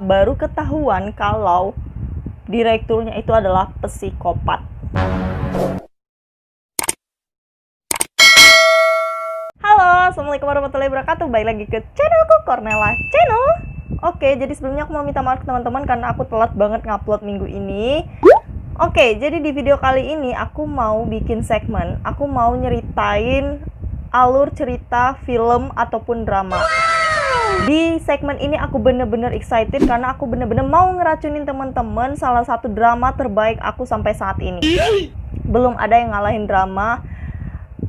baru ketahuan kalau direkturnya itu adalah psikopat. Halo, assalamualaikum warahmatullahi wabarakatuh. Balik lagi ke channelku, Cornella Channel. Oke, jadi sebelumnya aku mau minta maaf ke teman-teman karena aku telat banget ngupload minggu ini. Oke, jadi di video kali ini aku mau bikin segmen. Aku mau nyeritain alur cerita film ataupun drama. Di segmen ini aku bener-bener excited karena aku bener-bener mau ngeracunin teman-teman salah satu drama terbaik aku sampai saat ini. Belum ada yang ngalahin drama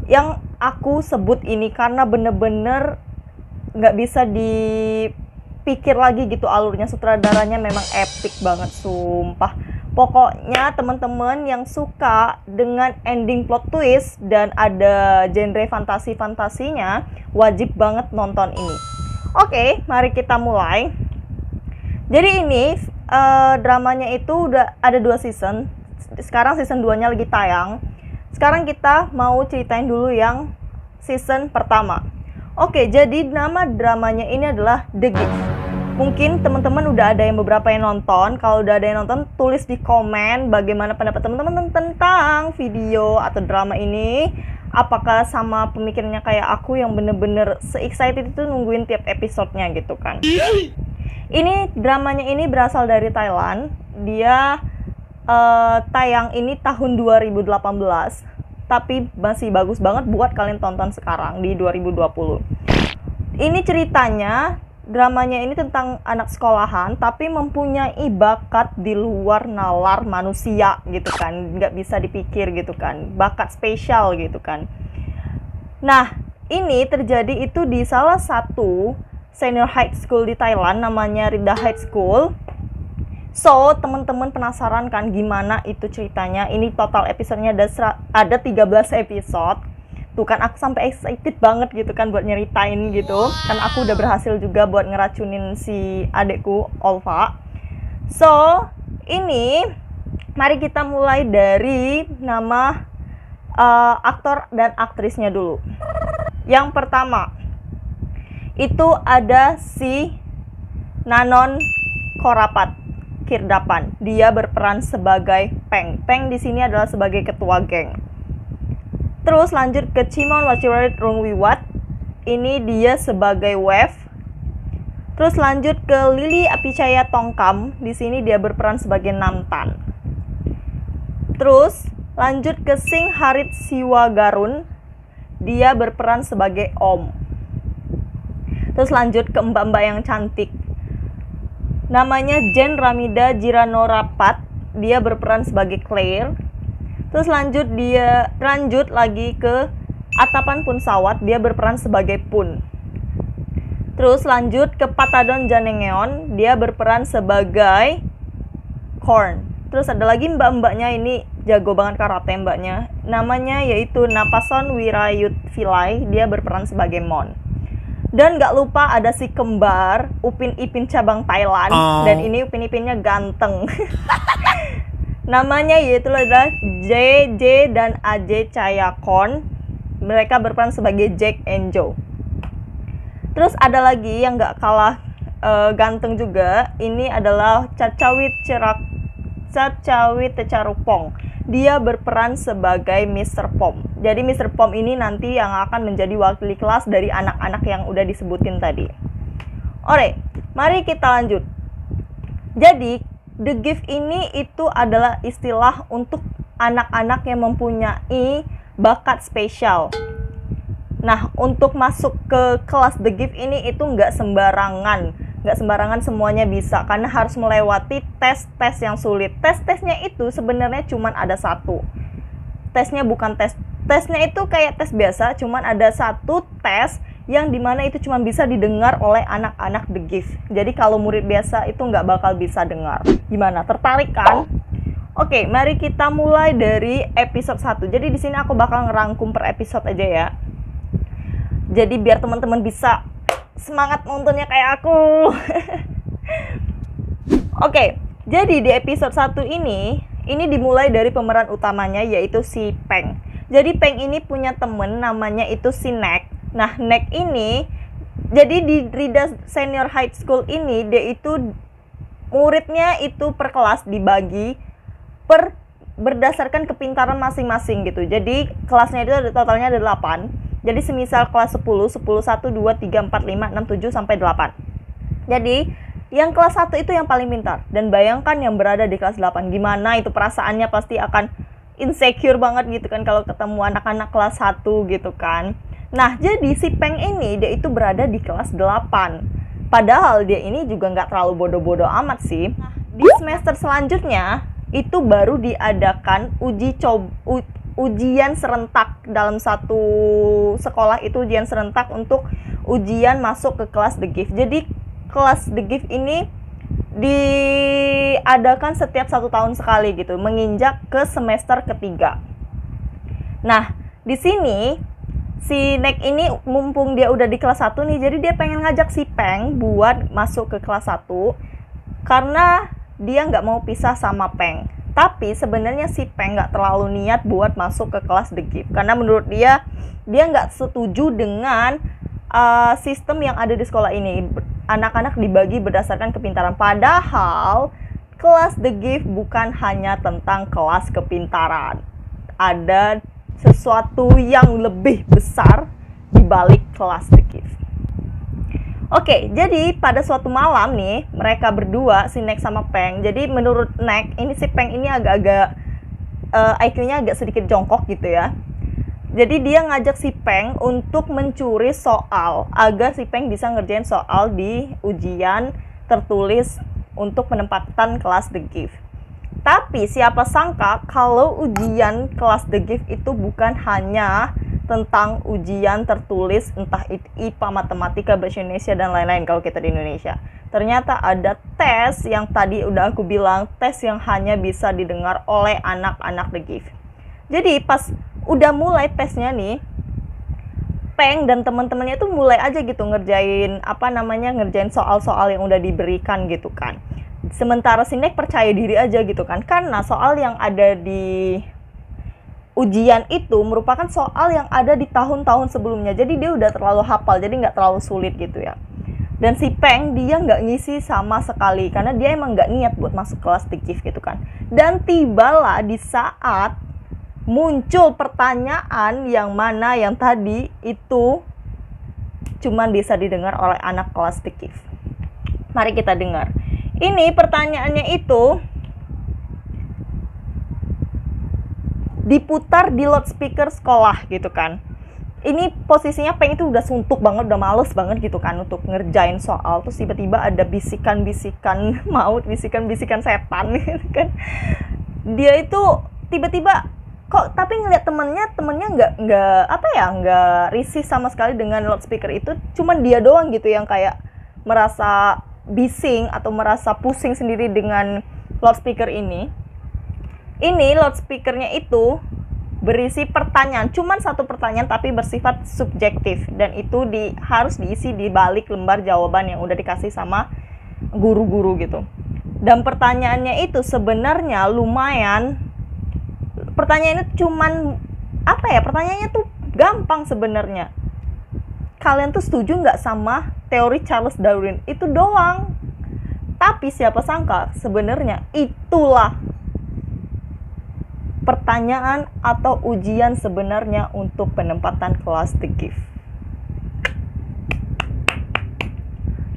yang aku sebut ini karena bener-bener gak bisa dipikir lagi gitu alurnya. Sutradaranya memang epic banget, sumpah. Pokoknya teman-teman yang suka dengan ending plot twist dan ada genre fantasi-fantasinya wajib banget nonton ini. Oke, mari kita mulai. Jadi ini dramanya itu udah ada 2 season. Sekarang season 2-nya lagi tayang. Sekarang kita mau ceritain dulu yang season pertama. Oke, jadi nama dramanya ini adalah The Gift. Mungkin teman-teman udah ada yang beberapa yang nonton. Kalau udah ada yang nonton, tulis di komen bagaimana pendapat teman-teman tentang video atau drama ini. Apakah sama pemikirannya kayak aku yang bener-bener se-excited itu nungguin tiap episodenya gitu kan. Ini dramanya ini berasal dari Thailand. Dia tayang ini tahun 2018. Tapi masih bagus banget buat kalian tonton sekarang di 2020. Ini ceritanya, dramanya ini tentang anak sekolahan tapi mempunyai bakat di luar nalar manusia gitu kan, nggak bisa dipikir gitu kan, bakat spesial gitu kan. Nah, ini terjadi itu di salah satu senior high school di Thailand, namanya Rinda High School. So, teman-teman penasaran kan gimana itu ceritanya? Ini total episodenya ada 13 episode. Tuh kan aku sampai excited banget gitu kan buat nyeritain gitu. Kan aku udah berhasil juga buat ngeracunin si adekku, Olva. So, ini mari kita mulai dari nama aktor dan aktrisnya dulu. Yang pertama, itu ada si Nanon Kirdapan. Dia berperan sebagai Peng. Peng di sini adalah sebagai ketua geng. Terus lanjut ke Chimon Wachiwarit Rungwiwat. Ini dia sebagai Wave. Terus lanjut ke Lily Apicaya Tongkam. Di sini dia berperan sebagai Namtan. Terus lanjut ke Sing Harit Siwagarun. Dia berperan sebagai Om. Terus lanjut ke mbak-mbak yang cantik. Namanya Jen Ramida Jiranorapat. Dia berperan sebagai Claire. Terus lanjut lagi ke Atapan Punsawat, dia berperan sebagai Pun. Terus lanjut ke Patadon Janengeon, dia berperan sebagai Korn. Terus ada lagi mbak-mbaknya, ini jago banget karate mbaknya. Namanya yaitu Napason Wirayutvilai, dia berperan sebagai Mon. Dan gak lupa ada si kembar Upin Ipin cabang Thailand. Dan ini Upin Ipinnya ganteng. Namanya yaitu adalah JJ dan AJ Chayakon. Mereka berperan sebagai Jack and Joe. Terus ada lagi yang gak kalah ganteng juga. Ini adalah Cacawit Tecarupong. Dia berperan sebagai Mr. Pom. Jadi Mr. Pom ini nanti yang akan menjadi wakil kelas dari anak-anak yang udah disebutin tadi. Oke, mari kita lanjut. Jadi The Gift ini itu adalah istilah untuk anak-anak yang mempunyai bakat spesial. Nah, untuk masuk ke kelas The Gift ini itu nggak sembarangan semuanya bisa, karena harus melewati tes-tes yang sulit. Tes-tesnya itu sebenarnya cuma ada satu. Tesnya bukan tesnya itu kayak tes biasa, cuman ada satu tes yang dimana itu cuma bisa didengar oleh anak-anak The Gift. Jadi kalau murid biasa itu nggak bakal bisa dengar. Gimana? Tertarik kan? Oke, mari kita mulai dari episode 1. Jadi di sini aku bakal ngerangkum per episode aja ya. Jadi biar teman-teman bisa semangat nontonnya kayak aku. Oke, jadi di episode 1 ini dimulai dari pemeran utamanya yaitu si Peng. Jadi Peng ini punya temen namanya itu si Nek. Nah, Nek ini jadi di Rida Senior High School ini dia itu muridnya itu per kelas dibagi berdasarkan kepintaran masing-masing gitu. Jadi kelasnya itu totalnya ada 8. Jadi semisal kelas 10, 10, 1, 2, 3, 4, 5, 6, 7, sampai 8. Jadi yang kelas 1 itu yang paling pintar. Dan bayangkan yang berada di kelas 8. Gimana itu perasaannya, pasti akan insecure banget gitu kan kalau ketemu anak-anak kelas 1 gitu kan. Nah, jadi si Peng ini dia itu berada di kelas 8. Padahal dia ini juga nggak terlalu bodoh-bodoh amat sih. Nah, di semester selanjutnya itu baru diadakan ujian serentak dalam satu sekolah, itu ujian serentak untuk ujian masuk ke kelas The Gift. Jadi kelas The Gift ini diadakan setiap 1 tahun sekali gitu, menginjak ke semester ketiga. Nah, di sini si Nek ini mumpung dia udah di kelas 1 nih, jadi dia pengen ngajak si Peng buat masuk ke kelas 1 karena dia nggak mau pisah sama Peng. Tapi sebenarnya si Peng nggak terlalu niat buat masuk ke kelas The Gift karena menurut dia nggak setuju dengan sistem yang ada di sekolah ini. Anak-anak dibagi berdasarkan kepintaran. Padahal kelas The Gift bukan hanya tentang kelas kepintaran. Ada sesuatu yang lebih besar di balik kelas The Gift. Oke, jadi pada suatu malam nih, mereka berdua, si Nek sama Peng. Jadi menurut Nek, ini si Peng ini agak-agak IQ-nya agak sedikit jongkok gitu ya. Jadi dia ngajak si Peng untuk mencuri soal agar si Peng bisa ngerjain soal di ujian tertulis untuk penempatan kelas The Gift. Tapi siapa sangka kalau ujian kelas The Gift itu bukan hanya tentang ujian tertulis, entah IPA, matematika, bahasa Indonesia, dan lain-lain kalau kita di Indonesia. Ternyata ada tes yang tadi udah aku bilang, tes yang hanya bisa didengar oleh anak-anak The Gift. Jadi pas udah mulai tesnya nih, Peng dan teman-temannya tuh mulai aja gitu ngerjain ngerjain soal-soal yang udah diberikan gitu kan. Sementara si Nek percaya diri aja gitu kan, karena soal yang ada di ujian itu merupakan soal yang ada di tahun-tahun sebelumnya. Jadi dia udah terlalu hafal, jadi nggak terlalu sulit gitu ya. Dan si Peng dia nggak ngisi sama sekali karena dia emang nggak niat buat masuk kelas The Gift gitu kan. Dan tibalah di saat muncul pertanyaan yang mana yang tadi itu cuman bisa didengar oleh anak kelas The Gift. Mari kita dengar. Ini pertanyaannya itu diputar di loudspeaker sekolah gitu kan. Ini posisinya Peng itu udah suntuk banget, udah males banget gitu kan untuk ngerjain soal. Terus tiba-tiba ada bisikan-bisikan maut, bisikan-bisikan setan gitu kan. Dia itu tiba-tiba kok tapi ngeliat temennya nggak risih sama sekali dengan loudspeaker itu. Cuman dia doang gitu yang kayak merasa bising atau merasa pusing sendiri dengan loudspeaker ini. Ini loudspeakernya itu berisi pertanyaan, cuman satu pertanyaan tapi bersifat subjektif, dan itu harus diisi di balik lembar jawaban yang udah dikasih sama guru-guru gitu. Dan pertanyaannya itu sebenarnya lumayan, pertanyaannya cuman pertanyaannya tuh gampang sebenarnya. Kalian tuh setuju nggak sama teori Charles Darwin? Itu doang. Tapi siapa sangka sebenarnya itulah pertanyaan atau ujian sebenarnya untuk penempatan kelas The Gift.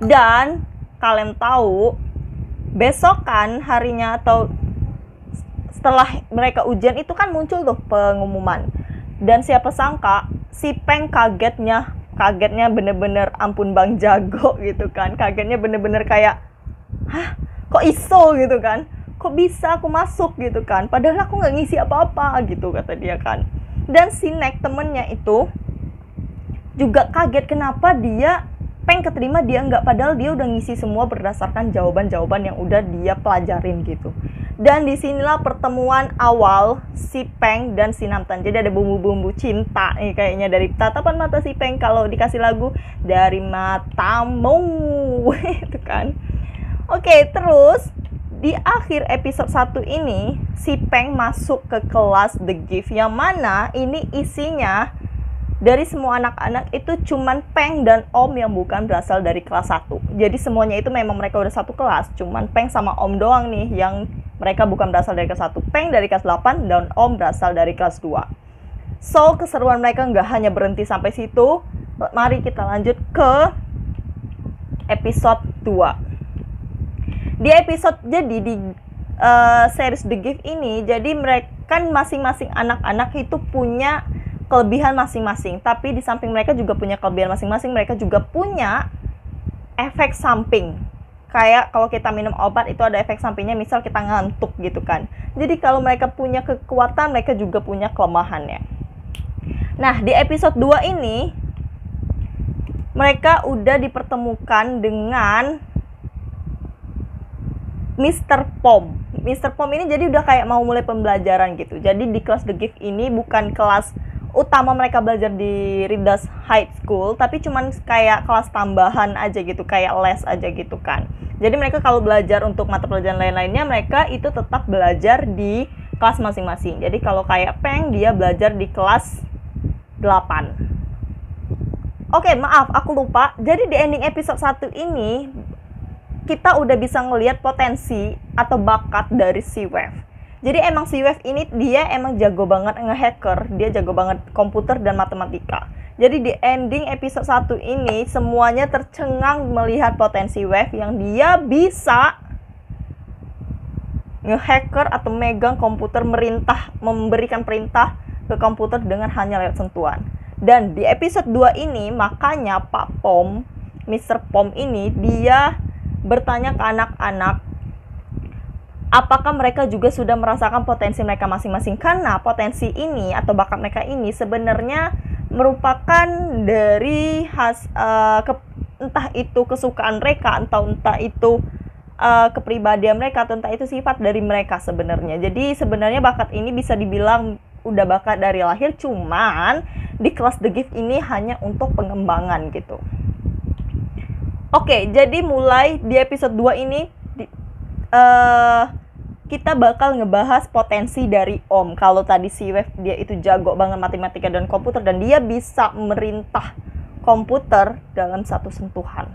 Dan kalian tahu, besokan harinya atau setelah mereka ujian itu kan muncul tuh pengumuman. Dan siapa sangka si Peng kagetnya bener-bener ampun bang jago gitu kan. Kagetnya bener-bener kayak, hah kok iso gitu kan. Kok bisa aku masuk gitu kan, padahal aku nggak ngisi apa-apa gitu kata dia kan. Dan si Nek temennya itu juga kaget kenapa dia Peng keterima dia nggak, padahal dia udah ngisi semua berdasarkan jawaban-jawaban yang udah dia pelajarin gitu. Dan disinilah pertemuan awal si Peng dan si Namtan. Jadi ada bumbu-bumbu cinta nih kayaknya dari tatapan mata si Peng kalau dikasih lagu dari matamu itu kan. Oke, terus di akhir episode 1 ini, si Peng masuk ke kelas The Gift, yang mana ini isinya dari semua anak-anak itu cuman Peng dan Om yang bukan berasal dari kelas 1. Jadi semuanya itu memang mereka udah satu kelas, cuman Peng sama Om doang nih yang mereka bukan berasal dari kelas 1. Peng dari kelas 8 dan Om berasal dari kelas 2. So, keseruan mereka nggak hanya berhenti sampai situ. Mari kita lanjut ke episode 2. Di episode jadi di series The Gift ini, jadi mereka kan masing-masing anak-anak itu punya kelebihan masing-masing, tapi di samping mereka juga punya kelebihan masing-masing, mereka juga punya efek samping. Kayak kalau kita minum obat itu ada efek sampingnya, misal kita ngantuk gitu kan. Jadi kalau mereka punya kekuatan, mereka juga punya kelemahannya. Nah, di episode 2 ini mereka udah dipertemukan dengan Mr. Pom. Mr. Pom ini jadi udah kayak mau mulai pembelajaran gitu. Jadi di kelas The Gift ini bukan kelas utama mereka belajar di Ridas High School, tapi cuman kayak kelas tambahan aja gitu, kayak les aja gitu kan. Jadi mereka kalau belajar untuk mata pelajaran lain-lainnya, mereka itu tetap belajar di kelas masing-masing. Jadi kalau kayak Peng, dia belajar di kelas 8. Oke, maaf, aku lupa. Jadi di ending episode 1 ini, kita udah bisa ngelihat potensi atau bakat dari si Wave. Jadi emang si Wave ini dia emang jago banget nge-hacker, dia jago banget komputer dan matematika. Jadi di ending episode 1 ini semuanya tercengang melihat potensi Wave yang dia bisa nge-hacker atau megang komputer, memberikan perintah ke komputer dengan hanya lewat sentuhan. Dan di episode 2 ini makanya Pak Pom, Mr. Pom ini dia bertanya ke anak-anak apakah mereka juga sudah merasakan potensi mereka masing-masing, karena potensi ini atau bakat mereka ini sebenarnya merupakan dari entah itu kesukaan mereka atau entah itu kepribadian mereka atau entah itu sifat dari mereka sebenarnya. Jadi sebenarnya bakat ini bisa dibilang udah bakat dari lahir, cuman di kelas The Gift ini hanya untuk pengembangan gitu. Oke, jadi mulai di episode 2 ini kita bakal ngebahas potensi dari Om. Kalau tadi si Wave dia itu jago banget matematika dan komputer, dan dia bisa merintah komputer dalam satu sentuhan.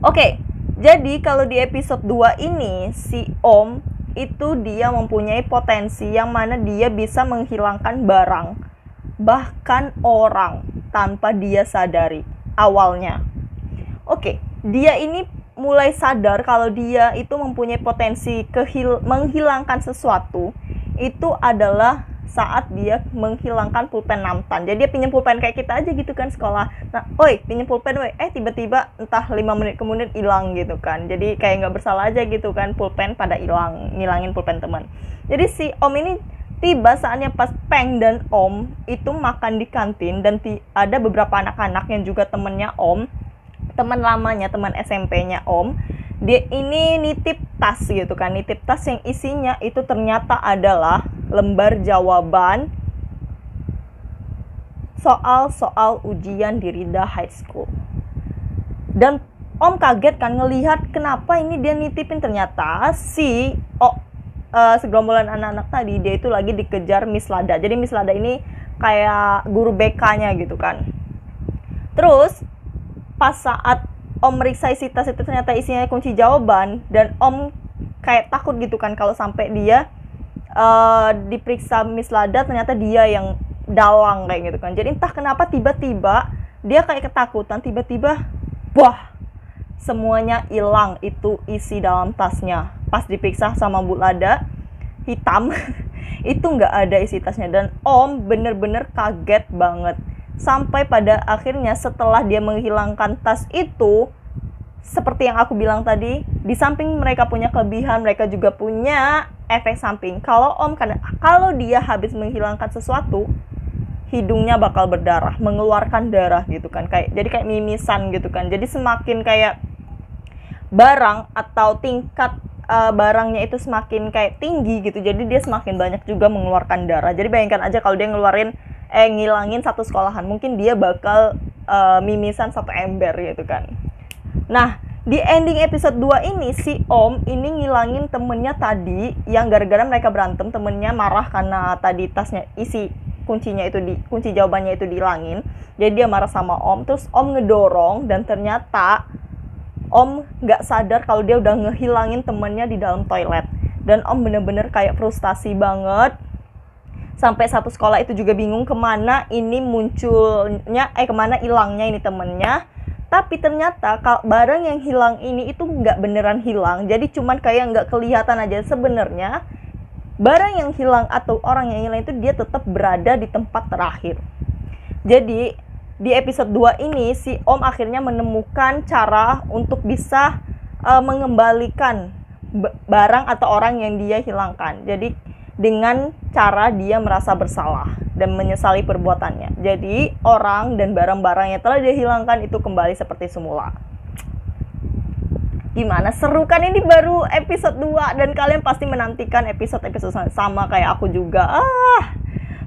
Oke, jadi kalau di episode 2 ini si Om itu dia mempunyai potensi yang mana dia bisa menghilangkan barang, bahkan orang, tanpa dia sadari awalnya. Oke, dia ini mulai sadar kalau dia itu mempunyai potensi menghilangkan sesuatu. Itu adalah saat dia menghilangkan pulpen namtan. Jadi dia pinjam pulpen kayak kita aja gitu kan sekolah. Nah, oi pinjam pulpen woi. Tiba-tiba entah 5 menit kemudian hilang gitu kan. Jadi kayak nggak bersalah aja gitu kan, pulpen pada hilang, ngilangin pulpen teman. Jadi si Om ini tiba saatnya pas Peng dan Om itu makan di kantin, dan ada beberapa anak-anak yang juga temennya Om, teman lamanya, teman SMP-nya Om. Dia ini nitip tas gitu kan, nitip tas yang isinya itu ternyata adalah lembar jawaban soal-soal ujian di Rida High School. Dan Om kaget kan ngelihat kenapa ini dia nitipin, ternyata segerombolan anak-anak tadi dia itu lagi dikejar Miss Lada. Jadi Miss Lada ini kayak guru BK-nya gitu kan. Terus pas saat Om meriksa isi tas itu ternyata isinya kunci jawaban, dan Om kayak takut gitu kan kalau sampai dia diperiksa Miss Lada ternyata dia yang dalang kayak gitu kan. Jadi entah kenapa tiba-tiba dia kayak ketakutan, tiba-tiba wah, semuanya hilang itu isi dalam tasnya. Pas diperiksa sama Bu Lada, hitam itu nggak ada isi tasnya, dan Om bener-bener kaget banget. Sampai pada akhirnya setelah dia menghilangkan tas itu, seperti yang aku bilang tadi, di samping mereka punya kelebihan, mereka juga punya efek samping. Kalau dia habis menghilangkan sesuatu, hidungnya bakal berdarah, mengeluarkan darah gitu kan, jadi kayak mimisan gitu kan. Jadi semakin kayak barang atau tingkat barangnya itu semakin kayak tinggi gitu, jadi dia semakin banyak juga mengeluarkan darah. Jadi bayangkan aja kalau dia ngilangin satu sekolahan, mungkin dia bakal mimisan satu ember gitu kan. Nah, di ending episode 2 ini si Om ini ngilangin temennya tadi, yang gara-gara mereka berantem temennya marah karena tadi tasnya isi kunci jawabannya itu dihilangin. Jadi dia marah sama Om, terus Om ngedorong dan ternyata Om nggak sadar kalau dia udah ngehilangin temennya di dalam toilet. Dan Om bener-bener kayak frustasi banget. Sampai satu sekolah itu juga bingung kemana hilangnya ini temennya. Tapi ternyata barang yang hilang ini itu nggak beneran hilang. Jadi cuman kayak nggak kelihatan aja. Sebenarnya barang yang hilang atau orang yang hilang itu dia tetap berada di tempat terakhir. Jadi di episode 2 ini si Om akhirnya menemukan cara untuk bisa mengembalikan barang atau orang yang dia hilangkan. Jadi dengan cara dia merasa bersalah dan menyesali perbuatannya. Jadi orang dan barang-barang yang telah dia hilangkan itu kembali seperti semula. Gimana, seru kan? Ini baru episode 2 dan kalian pasti menantikan episode-episode sama kayak aku juga.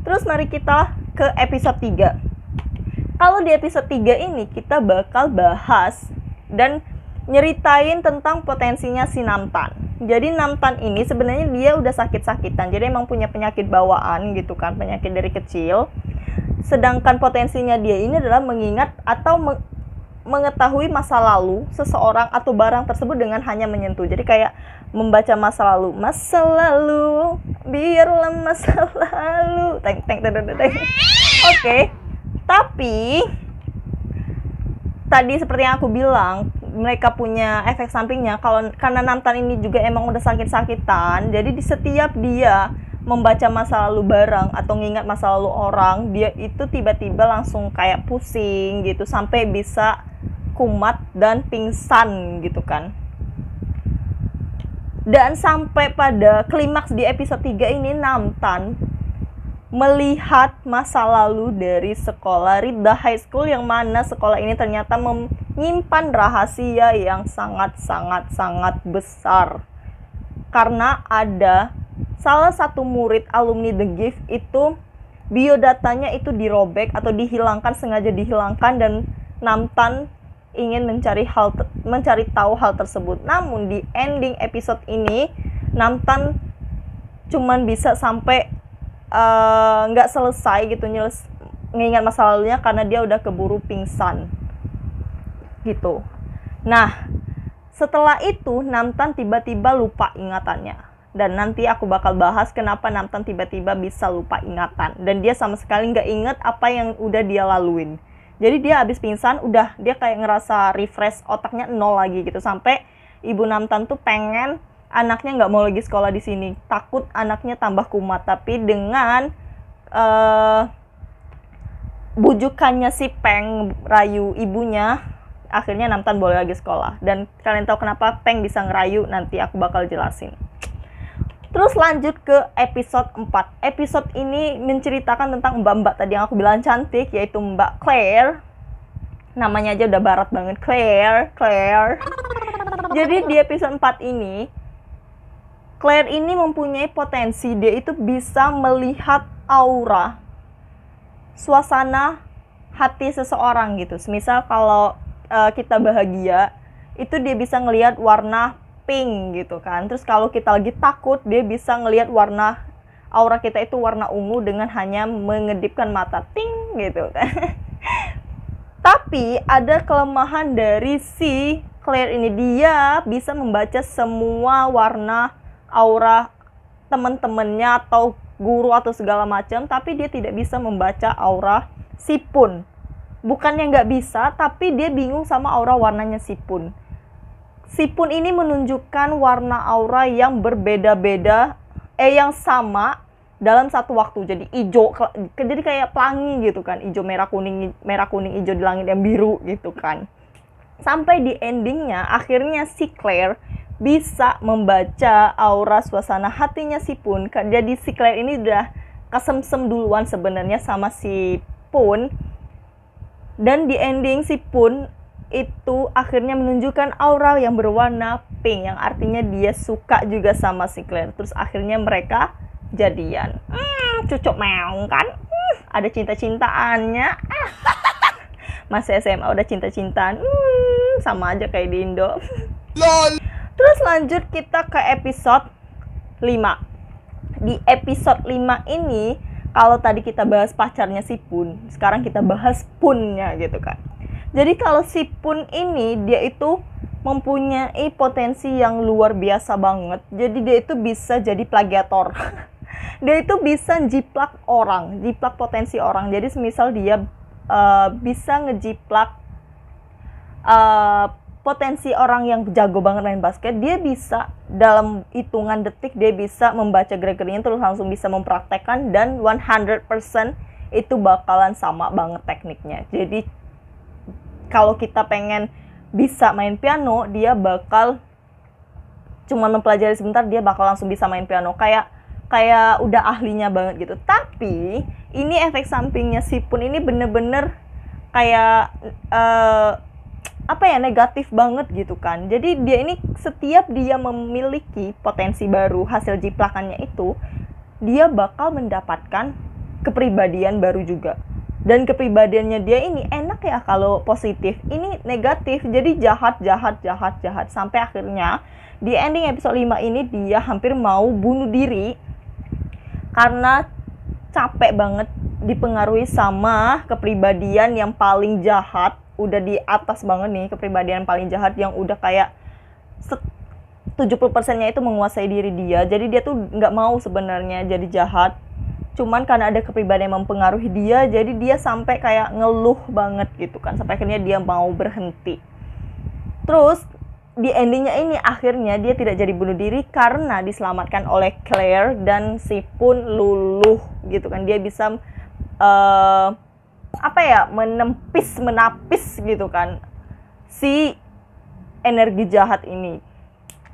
Terus mari kita ke episode 3. Kalau di episode 3 ini kita bakal bahas dan nyeritain tentang potensinya si Namtan. Jadi Namtan ini sebenarnya dia udah sakit-sakitan. Jadi emang punya penyakit bawaan gitu kan, penyakit dari kecil. Sedangkan potensinya dia ini adalah mengingat atau mengetahui masa lalu seseorang atau barang tersebut dengan hanya menyentuh. Jadi kayak membaca masa lalu, biarlah masa lalu. Oke. Tapi tadi seperti yang aku bilang, mereka punya efek sampingnya. Karena Namtan ini juga emang udah sakit-sakitan, jadi di setiap dia membaca masa lalu barang atau ngingat masa lalu orang, dia itu tiba-tiba langsung kayak pusing gitu, sampai bisa kumat dan pingsan gitu kan. Dan sampai pada klimaks di episode 3 ini, Namtan melihat masa lalu dari sekolah Ridha High School, yang mana sekolah ini ternyata menyimpan rahasia yang sangat besar. Karena ada salah satu murid alumni The Gift itu biodatanya itu dirobek atau dihilangkan, sengaja dihilangkan, dan Namtan ingin mencari tahu hal tersebut. Namun di ending episode ini Namtan cuman bisa sampai nggak selesai gitu ngingat masa lalunya karena dia udah keburu pingsan gitu. Nah, setelah itu Namtan tiba-tiba lupa ingatannya, dan nanti aku bakal bahas kenapa Namtan tiba-tiba bisa lupa ingatan dan dia sama sekali nggak inget apa yang udah dia laluin. Jadi dia habis pingsan, udah dia kayak ngerasa refresh, otaknya nol lagi gitu. Sampai ibu Namtan tuh pengen anaknya nggak mau lagi sekolah di sini, takut anaknya tambah kumat. Tapi dengan bujukannya si Peng rayu ibunya, akhirnya Namtan boleh lagi sekolah. Dan kalian tahu kenapa Peng bisa ngerayu, nanti aku bakal jelasin. Terus lanjut ke episode 4. Episode ini menceritakan tentang mbak-mbak tadi yang aku bilang cantik, yaitu Mbak Claire. Namanya aja udah barat banget, Claire. Jadi di episode 4 ini Claire ini mempunyai potensi, dia itu bisa melihat aura, suasana hati seseorang gitu. Misal kalau kita bahagia, itu dia bisa ngelihat warna pink gitu kan. Terus kalau kita lagi takut, dia bisa ngelihat warna aura kita itu warna ungu dengan hanya mengedipkan mata, ting gitu kan. Tapi ada kelemahan dari si Claire ini, dia bisa membaca semua warna aura teman-temannya atau guru atau segala macam, tapi dia tidak bisa membaca aura Sipun. Bukannya nggak bisa, tapi dia bingung sama aura warnanya Sipun. Sipun ini menunjukkan warna aura yang berbeda-beda, yang sama dalam satu waktu. Jadi hijau, jadi kayak pelangi gitu kan, hijau merah kuning hijau di langit yang biru gitu kan. Sampai di endingnya, akhirnya si Claire bisa membaca aura suasana hatinya Sipun. Jadi si Claire ini udah kesemsem duluan sebenarnya sama si Pun. Dan di ending si Pun itu akhirnya menunjukkan aura yang berwarna pink, yang artinya dia suka juga sama si Claire. Terus akhirnya mereka jadian. Cucuk meong kan? Ada cinta-cintaannya. Masih SMA udah cinta-cintaan. Sama aja kayak di Indo. LOL. Terus lanjut kita ke episode 5. Di episode 5 ini Kalau tadi kita bahas pacarnya si Pun, sekarang kita bahas Punnya gitu kan. Jadi kalau si Pun ini dia itu mempunyai potensi yang luar biasa banget. Jadi dia itu bisa jadi plagiator. Dia itu bisa jiplak orang, jiplak potensi orang. Jadi semisal dia bisa ngejiplak potensi orang yang jago banget main basket, dia bisa dalam hitungan detik dia bisa membaca gerak-geriknya terus langsung bisa mempraktekkan, dan 100% itu bakalan sama banget tekniknya. Jadi kalau kita pengen bisa main piano, dia bakal cuma mempelajari sebentar, dia bakal langsung bisa main piano kayak udah ahlinya banget gitu. Tapi ini efek sampingnya si Pun ini bener-bener kayak negatif banget gitu kan. Jadi dia ini setiap dia memiliki potensi baru hasil jiplakannya itu, dia bakal mendapatkan kepribadian baru juga. Dan kepribadiannya dia ini enak ya kalau positif, ini negatif, jadi jahat sampai akhirnya di ending episode 5 ini dia hampir mau bunuh diri karena capek banget dipengaruhi sama kepribadian yang paling jahat. Udah di atas banget nih, kepribadian paling jahat yang udah kayak 70%-nya itu menguasai diri dia. Jadi dia tuh nggak mau sebenarnya jadi jahat, cuman karena ada kepribadian yang mempengaruhi dia, jadi dia sampai kayak ngeluh banget gitu kan, sampai akhirnya dia mau berhenti. Terus di endingnya ini akhirnya dia tidak jadi bunuh diri karena diselamatkan oleh Claire, dan si Pun luluh gitu kan. Dia bisa menapis gitu kan si energi jahat ini.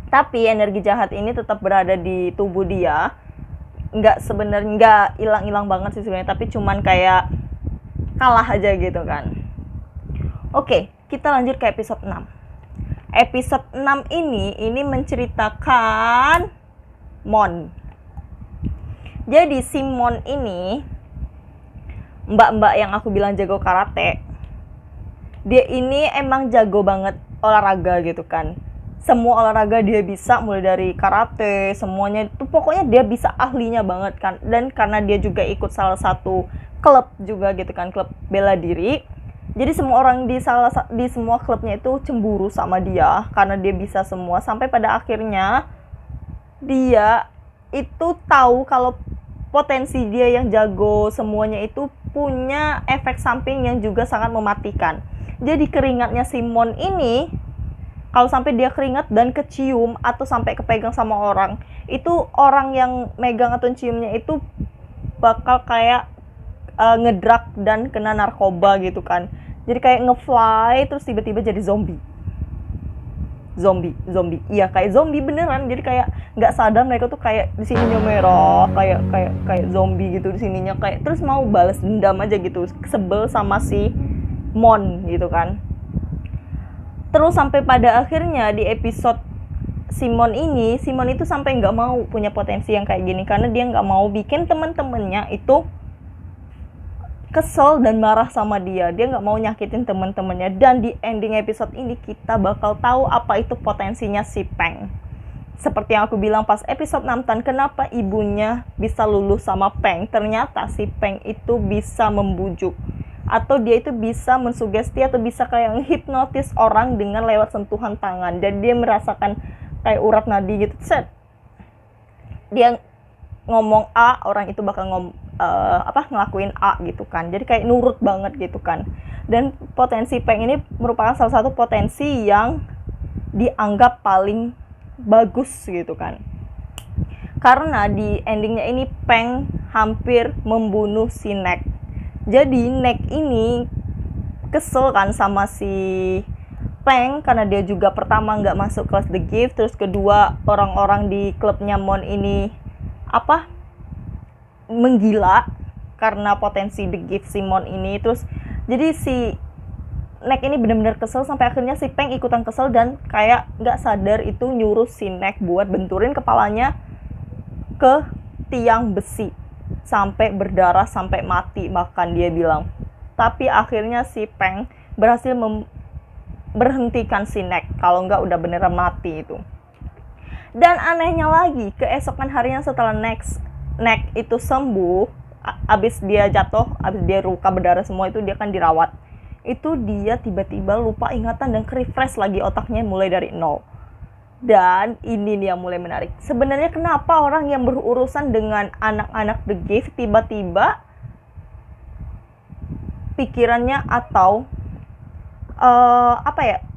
Tapi energi jahat ini tetap berada di tubuh dia, nggak hilang banget sih sebenarnya, tapi cuman kayak kalah aja gitu kan. Oke, kita lanjut ke episode 6. Episode 6 ini menceritakan Mon. Jadi si Mon ini, mbak-mbak yang aku bilang jago karate, dia ini emang jago banget olahraga gitu kan. Semua olahraga dia bisa, mulai dari karate, semuanya itu pokoknya dia bisa ahlinya banget kan. Dan karena dia juga ikut salah satu klub juga gitu kan, klub bela diri. Jadi semua orang di semua klubnya itu cemburu sama dia karena dia bisa semua, sampai pada akhirnya dia itu tahu kalau potensi dia yang jago semuanya itu punya efek samping yang juga sangat mematikan. Jadi keringatnya si Mon ini, kalau sampai dia keringat dan kecium atau sampai kepegang sama orang, itu orang yang megang atau ciumnya itu bakal kayak ngedrug dan kena narkoba gitu kan. Jadi kayak ngefly terus tiba-tiba jadi zombie. Iya, kayak zombie beneran. Jadi kayak nggak sadar mereka tuh kayak di sininya merah, kayak zombie gitu di sininya, kayak terus mau balas dendam aja gitu, sebel sama si Mon gitu kan. Terus sampai pada akhirnya di episode Simon itu sampai nggak mau punya potensi yang kayak gini karena dia nggak mau bikin teman-temannya itu kesel dan marah sama dia. Dia nggak mau nyakitin teman-temannya. Dan di ending episode ini kita bakal tahu apa itu potensinya si Peng. Seperti yang aku bilang pas episode 6 Tan, kenapa ibunya bisa luluh sama Peng. Ternyata si Peng itu bisa membujuk, atau dia itu bisa mensugesti atau bisa kayak hipnotis orang dengan lewat sentuhan tangan. Dan dia merasakan kayak urat nadi gitu. Set. Dia ngomong A, orang itu bakal ngelakuin A gitu kan. Jadi kayak nurut banget gitu kan. Dan potensi Peng ini merupakan salah satu potensi yang dianggap paling bagus gitu kan. Karena di endingnya ini Peng hampir membunuh si Nek. Jadi Nek ini kesel kan sama si Peng karena dia juga pertama nggak masuk kelas The Gift, terus kedua orang-orang di klubnya Mon ini menggila karena potensi The Gift Simon ini. Terus jadi si Nek ini benar-benar kesel sampai akhirnya si Peng ikutan kesel dan kayak nggak sadar itu nyuruh si Nek buat benturin kepalanya ke tiang besi sampai berdarah sampai mati bahkan dia bilang. Tapi akhirnya si Peng berhasil berhentikan si Nek, kalau nggak udah beneran mati itu. Dan anehnya lagi, keesokan harinya setelah Nek itu sembuh, abis dia jatuh, abis dia luka berdarah semua itu, dia kan dirawat. Itu dia tiba-tiba lupa ingatan dan refresh lagi otaknya mulai dari nol. Dan ini nih yang mulai menarik. Sebenarnya kenapa orang yang berurusan dengan anak-anak The Gift tiba-tiba pikirannya atau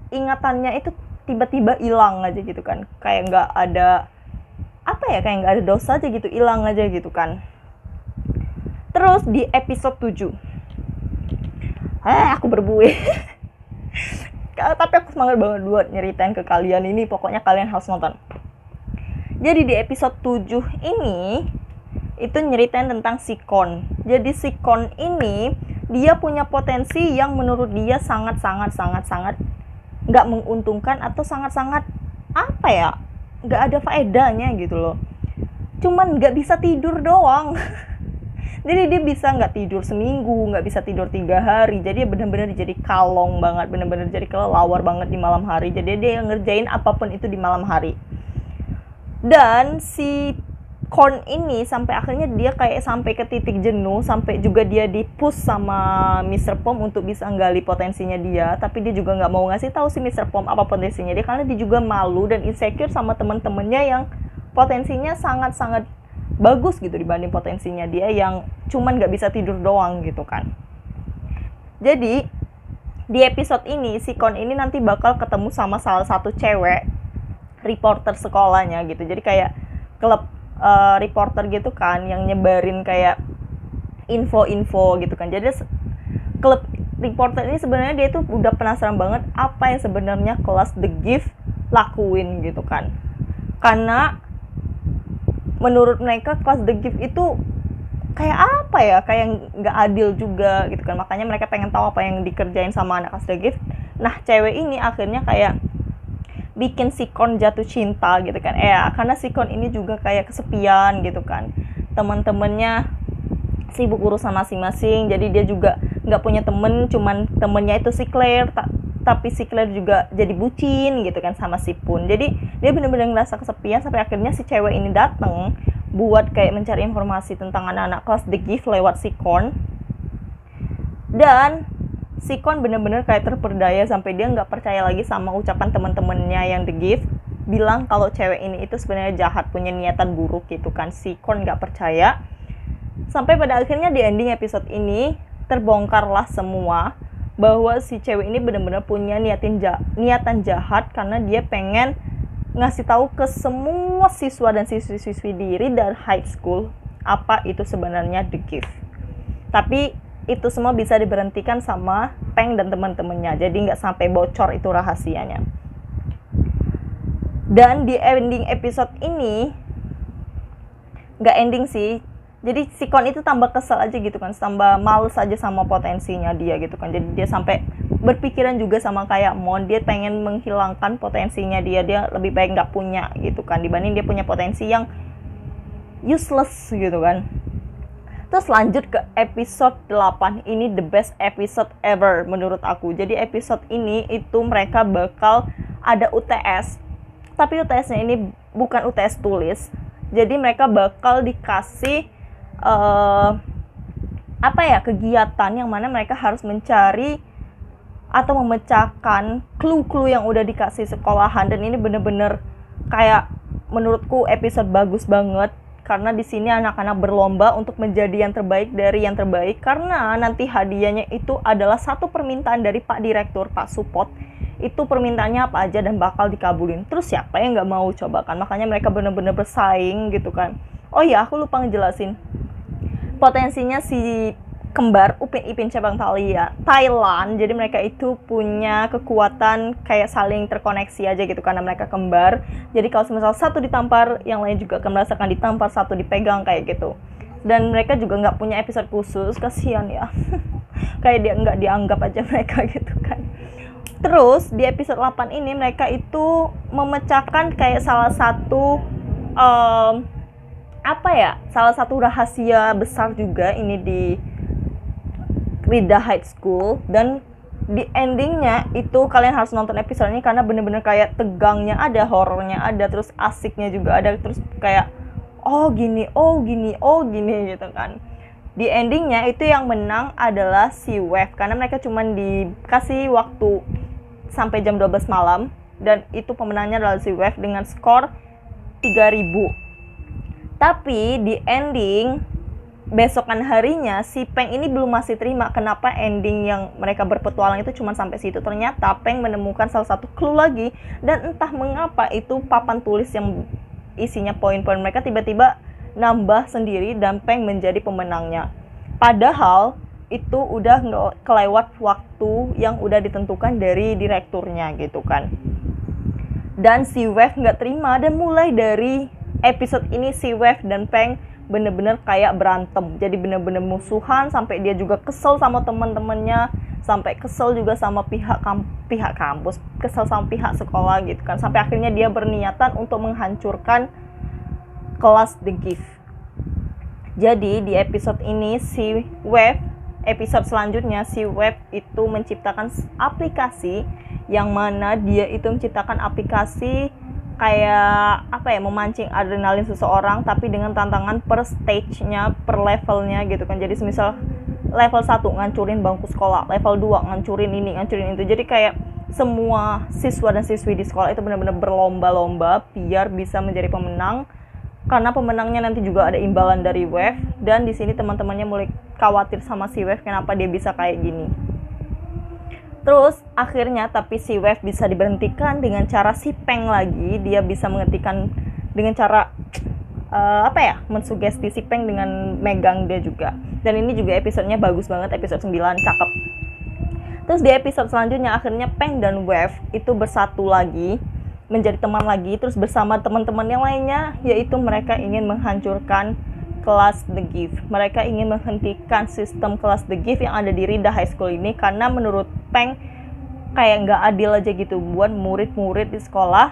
ingatannya itu tiba-tiba hilang aja gitu kan, kayak nggak ada kayak nggak ada dosa aja gitu, hilang aja gitu kan. Terus di episode 7 aku berbuih tapi aku semangat banget buat nyeritain ke kalian ini, pokoknya kalian harus nonton. Jadi di episode 7 ini itu nyeritain tentang si Kon. Jadi si Kon ini dia punya potensi yang menurut dia sangat nggak menguntungkan atau sangat nggak ada faedahnya gitu loh. Cuman nggak bisa tidur doang. Jadi dia bisa nggak tidur seminggu, nggak bisa tidur 3 hari. Jadi benar-benar jadi kalong banget, benar-benar jadi kelelawar banget di malam hari. Jadi dia ngerjain apapun itu di malam hari. Dan si Kon ini sampai akhirnya dia kayak sampai ke titik jenuh, sampai juga dia di-push sama Mr. Pom untuk bisa nggali potensinya dia, tapi dia juga nggak mau ngasih tahu si Mr. Pom apa potensinya dia, karena dia juga malu dan insecure sama teman-temannya yang potensinya sangat bagus gitu dibanding potensinya dia yang cuman nggak bisa tidur doang gitu kan. Jadi di episode ini si Kon ini nanti bakal ketemu sama salah satu cewek reporter sekolahnya gitu. Jadi kayak klub reporter gitu kan, yang nyebarin kayak info-info gitu kan. Jadi klub reporter ini sebenarnya dia tuh udah penasaran banget apa yang sebenarnya kelas The Gift lakuin gitu kan. Karena menurut mereka kelas The Gift itu kayak kayak nggak adil juga gitu kan. Makanya mereka pengen tahu apa yang dikerjain sama anak kelas The Gift. Nah cewek ini akhirnya kayak bikin si Kon jatuh cinta gitu kan. Karena si Kon ini juga kayak kesepian gitu kan. Teman-temannya sibuk urusan masing-masing. Jadi dia juga nggak punya temen, cuman temennya itu si Claire. Tapi si Claire juga jadi bucin gitu kan sama si Pun. Jadi dia benar-benar ngerasa kesepian sampai akhirnya si cewek ini dateng buat kayak mencari informasi tentang anak-anak kelas The Gift lewat si Kon. Dan si Kon bener-bener kayak terperdaya sampai dia nggak percaya lagi sama ucapan teman-temannya yang The Gift bilang kalau cewek ini itu sebenarnya jahat, punya niatan buruk gitu kan. Si Kon nggak percaya sampai pada akhirnya di ending episode ini terbongkarlah semua bahwa si cewek ini benar-benar punya niatan jahat karena dia pengen ngasih tahu ke semua siswa dan siswi-siswi diri dari high school apa itu sebenarnya The Gift. Tapi itu semua bisa diberhentikan sama Peng dan teman-temannya, jadi nggak sampai bocor itu rahasianya. Dan di ending episode ini nggak ending sih, jadi si Kon itu tambah kesel aja gitu kan, tambah males aja sama potensinya dia gitu kan. Jadi dia sampai berpikiran juga sama kayak Mon, dia pengen menghilangkan potensinya dia lebih baik nggak punya gitu kan, dibanding dia punya potensi yang useless gitu kan. Terus lanjut ke episode 8. Ini the best episode ever menurut aku. Jadi episode ini itu mereka bakal ada UTS. Tapi UTS-nya ini bukan UTS tulis. Jadi mereka bakal dikasih kegiatan yang mana mereka harus mencari atau memecahkan clue-clue yang udah dikasih sekolahan. Dan ini bener-bener kayak menurutku episode bagus banget. Karena di sini anak-anak berlomba untuk menjadi yang terbaik dari yang terbaik. Karena nanti hadiahnya itu adalah satu permintaan dari Pak Direktur, Pak Support. Itu permintaannya apa aja dan bakal dikabulin. Terus siapa yang nggak mau coba kan? Makanya mereka benar-benar bersaing gitu kan. Oh iya, aku lupa ngejelasin. Potensinya si kembar Upin Ipin cabang Thailand. Jadi mereka itu punya kekuatan kayak saling terkoneksi aja gitu karena mereka kembar. Jadi kalau misal satu ditampar, yang lain juga akan merasakan ditampar, satu dipegang kayak gitu. Dan mereka juga nggak punya episode khusus, kasihan ya. Kayak dia nggak dianggap aja mereka gitu kan. Terus di episode 8 ini mereka itu memecahkan kayak salah satu salah satu rahasia besar juga ini di Rida High School. Dan di endingnya itu kalian harus nonton episode ini karena bener-bener kayak tegangnya ada, horornya ada, terus asiknya juga ada, terus kayak oh gini gitu kan. Di endingnya itu yang menang adalah si Wave, karena mereka cuma dikasih waktu sampai jam 12 malam, dan itu pemenangnya adalah si Wave dengan skor 3000. Tapi di ending besokan harinya si Peng ini belum masih terima kenapa ending yang mereka berpetualang itu cuma sampai situ. Ternyata Peng menemukan salah satu clue lagi, dan entah mengapa itu papan tulis yang isinya poin-poin mereka tiba-tiba nambah sendiri dan Peng menjadi pemenangnya. Padahal itu udah kelewat waktu yang udah ditentukan dari direkturnya gitu kan. Dan si Wave nggak terima, dan mulai dari episode ini si Wave dan Peng bener-bener kayak berantem. Jadi bener-bener musuhan, sampai dia juga kesel sama teman-temannya, sampai kesel juga sama pihak kampus, kesel sama pihak sekolah gitu kan. Sampai akhirnya dia berniatan untuk menghancurkan kelas The Gift. Jadi di episode ini si Wave, episode selanjutnya si Wave itu menciptakan aplikasi yang mana dia itu menciptakan aplikasi kayak memancing adrenalin seseorang, tapi dengan tantangan per stage-nya, per levelnya gitu kan. Jadi semisal level 1 ngancurin bangku sekolah, level 2 ngancurin ini, ngancurin itu. Jadi kayak semua siswa dan siswi di sekolah itu benar-benar berlomba-lomba biar bisa menjadi pemenang, karena pemenangnya nanti juga ada imbalan dari Wave. Dan di sini teman-temannya mulai khawatir sama si Wave, kenapa dia bisa kayak gini. Terus akhirnya tapi si Wave bisa diberhentikan dengan cara si Peng lagi, dia bisa menghentikan dengan cara mensugesti si Peng dengan megang dia juga. Dan ini juga episodenya bagus banget, episode 9, cakep. Terus di episode selanjutnya akhirnya Peng dan Wave itu bersatu lagi, menjadi teman lagi, terus bersama teman-teman yang lainnya, yaitu mereka ingin menghancurkan kelas The Gift. Mereka ingin menghentikan sistem kelas The Gift yang ada di Rida High School ini, karena menurut Peng kayak nggak adil aja gitu buat murid-murid di sekolah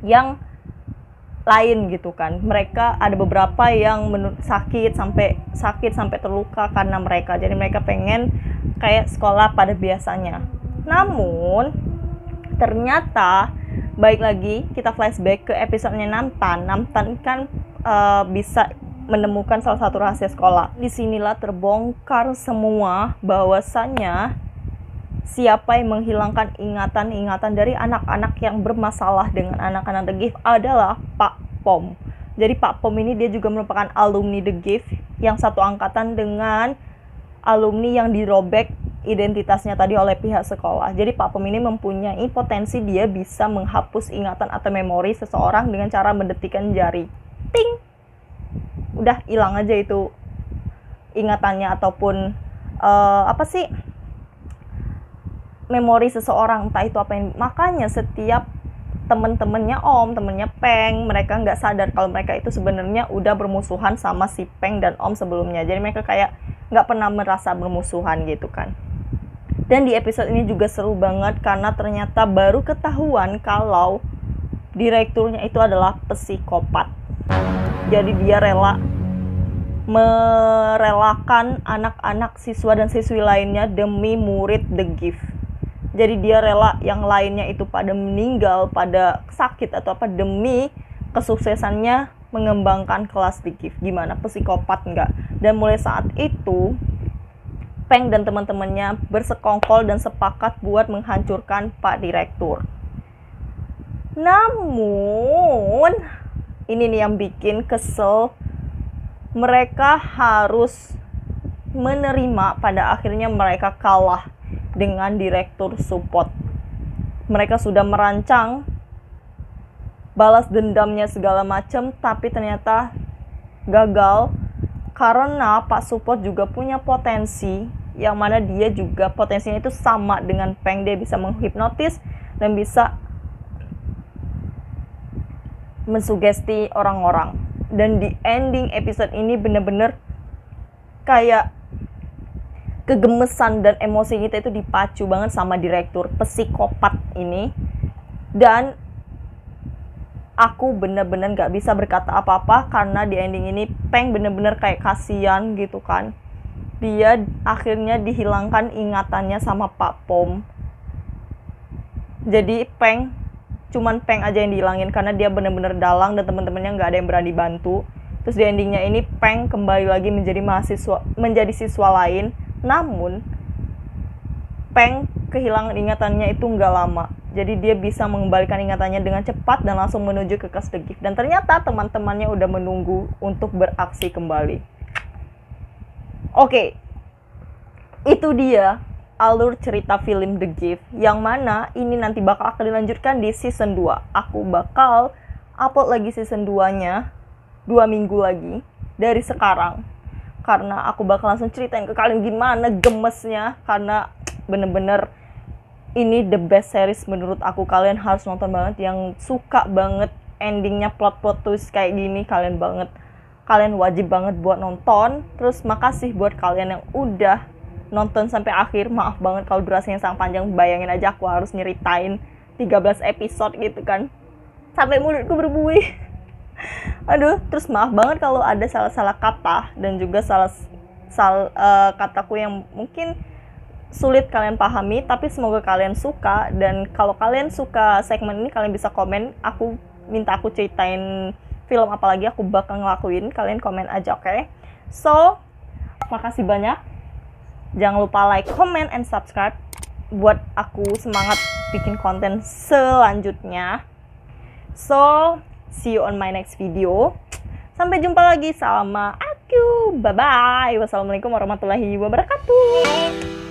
yang lain gitu kan. Mereka ada beberapa yang sakit sampai terluka karena mereka. Jadi mereka pengen kayak sekolah pada biasanya. Namun ternyata baik lagi kita flashback ke episodenya Namtan. Namtan kan bisa menemukan salah satu rahasia sekolah. Disinilah terbongkar semua bahwasannya siapa yang menghilangkan ingatan-ingatan dari anak-anak yang bermasalah dengan anak-anak The Gift adalah Pak Pom. Jadi Pak Pom ini dia juga merupakan alumni The Gift yang satu angkatan dengan alumni yang dirobek identitasnya tadi oleh pihak sekolah. Jadi Pak Pom ini mempunyai potensi dia bisa menghapus ingatan atau memori seseorang dengan cara mendetikkan jari. Ting! Udah hilang aja itu ingatannya ataupun memori seseorang, entah itu apa yang. Makanya setiap temennya Peng, mereka nggak sadar kalau mereka itu sebenarnya udah bermusuhan sama si Peng dan Om sebelumnya. Jadi mereka kayak nggak pernah merasa bermusuhan gitu kan. Dan di episode ini juga seru banget karena ternyata baru ketahuan kalau direkturnya itu adalah psikopat. Jadi dia merelakan anak-anak siswa dan siswi lainnya demi murid The Gift. Jadi dia rela yang lainnya itu pada meninggal, pada sakit atau apa demi kesuksesannya mengembangkan kelas The Gift. Gimana, psikopat nggak? Dan mulai saat itu Peng dan teman-temannya bersekongkol dan sepakat buat menghancurkan Pak Direktur. Namun ini nih yang bikin kesel, mereka harus menerima pada akhirnya mereka kalah dengan direktur support. Mereka sudah merancang balas dendamnya segala macam, tapi ternyata gagal karena Pak Support juga punya potensi yang mana dia juga potensinya itu sama dengan Peng. Dia bisa menghipnotis dan bisa mensugesti orang-orang. Dan di ending episode ini bener-bener kayak kegemesan dan emosi kita itu dipacu banget sama direktur psikopat ini. Dan aku bener-bener gak bisa berkata apa-apa karena di ending ini Peng bener-bener kayak kasihan gitu kan. Dia akhirnya dihilangkan ingatannya sama Pak Pom. Jadi cuman Peng aja yang dihilangin karena dia bener-bener dalang dan teman-temannya gak ada yang berani bantu. Terus di endingnya ini Peng kembali lagi menjadi siswa lain. Namun Peng kehilangan ingatannya itu nggak lama. Jadi dia bisa mengembalikan ingatannya dengan cepat dan langsung menuju ke kelas The Gift. Dan ternyata teman-temannya udah menunggu untuk beraksi kembali. Oke, itu dia alur cerita film The Gift, yang mana ini nanti bakal akan dilanjutkan di season 2. Aku bakal upload lagi season 2-nya 2 minggu lagi dari sekarang, karena aku bakal langsung ceritain ke kalian gimana gemesnya, karena bener-bener ini the best series menurut aku. Kalian harus nonton banget. Yang suka banget endingnya plot twist kayak gini, kalian wajib banget buat nonton. Terus makasih buat kalian yang udah nonton sampai akhir. Maaf banget kalau durasinya sangat panjang. Bayangin aja aku harus nyeritain 13 episode gitu kan, sampai mulutku berbuih. Aduh, terus maaf banget kalau ada salah-salah kata dan juga kataku yang mungkin sulit kalian pahami, tapi semoga kalian suka. Dan kalau kalian suka segmen ini, kalian bisa komen, aku ceritain film apa lagi, aku bakal ngelakuin. Kalian komen aja, oke? So, makasih banyak. Jangan lupa like, comment, and subscribe buat aku semangat bikin konten selanjutnya. So, see you on my next video. Sampai jumpa lagi sama aku. Bye-bye. Wassalamualaikum warahmatullahi wabarakatuh.